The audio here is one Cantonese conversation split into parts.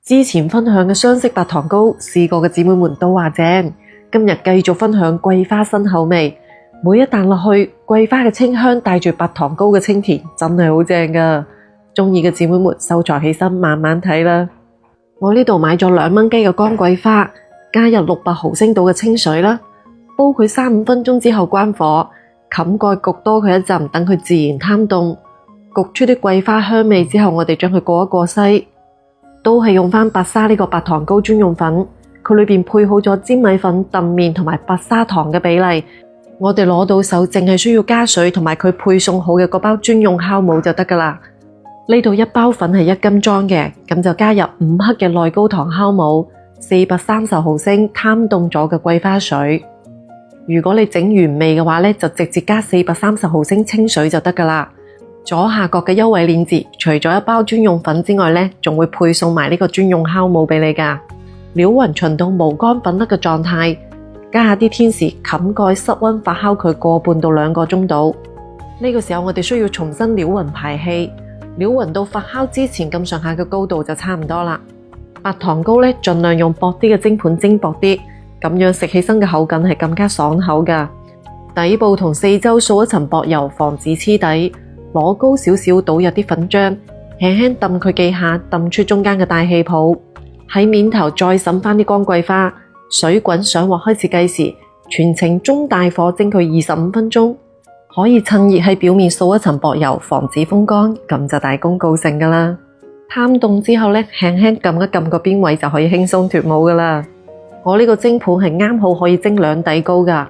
之前分享嘅雙色白糖糕，試過嘅姊妹們都話正。今日繼續分享桂花新口味，每一啖落去，桂花嘅清香帶住白糖糕嘅清甜，真係好正㗎。鍾意嘅姊妹們收藏起身，慢慢睇啦。我呢度買咗2蚊雞嘅乾桂花，加入600毫升度嘅清水啦，煲佢3-5分鐘之後關火，冚蓋焗多佢一陣，等佢自然攤凍，焗出啲桂花香味之後，我哋將佢過一過篩，都係用返白沙呢個白糖糕專用粉，佢裏面配好咗粘米粉、澄麵同埋白砂糖嘅比例，我哋攞到手淨係需要加水同埋佢配送好嘅嗰包專用酵母就得㗎啦。呢度1包粉係1斤裝嘅，咁就加入5克嘅內高糖酵母，430毫升攤凍咗嘅桂花水。如果你整原味嘅話呢，就直接加430毫升清水就得㗎啦。左下角嘅優惠鏈接，除咗1包專用粉之外呢，仲會配送埋呢個專用酵母俾你㗎。料勻勻到無乾粉粒嘅狀態，加下啲天時冚蓋室溫發酵佢個半到2個鐘度。呢個時候我哋需要重新料勻排氣。料勻到發酵之前咁上下嘅高度就差唔多啦。白糖糕呢，盡量用薄啲嘅蒸盤蒸薄啲，咁樣食起身嘅口感係更加爽口㗎。底部同四周掃一層薄油，防止黐底。攞高少少，倒入啲粉漿，輕輕揼佢幾下，揼出中間嘅大氣泡。喺面頭再滲返啲乾桂花，水滾上鑊開始計時，全程中大火蒸佢25分鐘。可以趁熱喺表面掃一層薄油，防止風乾，咁就大功告成㗎啦。攤凍之後呢，輕輕撳一撳個邊位就可以輕鬆脫模㗎啦。我呢個蒸盤係啱好可以蒸2底糕㗎，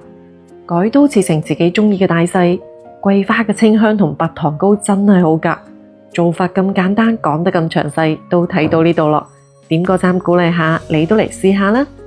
改刀切成自己鍾意嘅大細。桂花嘅清香同白糖糕真係好夾，做法咁簡單，講得咁詳細，都睇到呢度咯。點個讚鼓勵下，你都嚟試下啦〜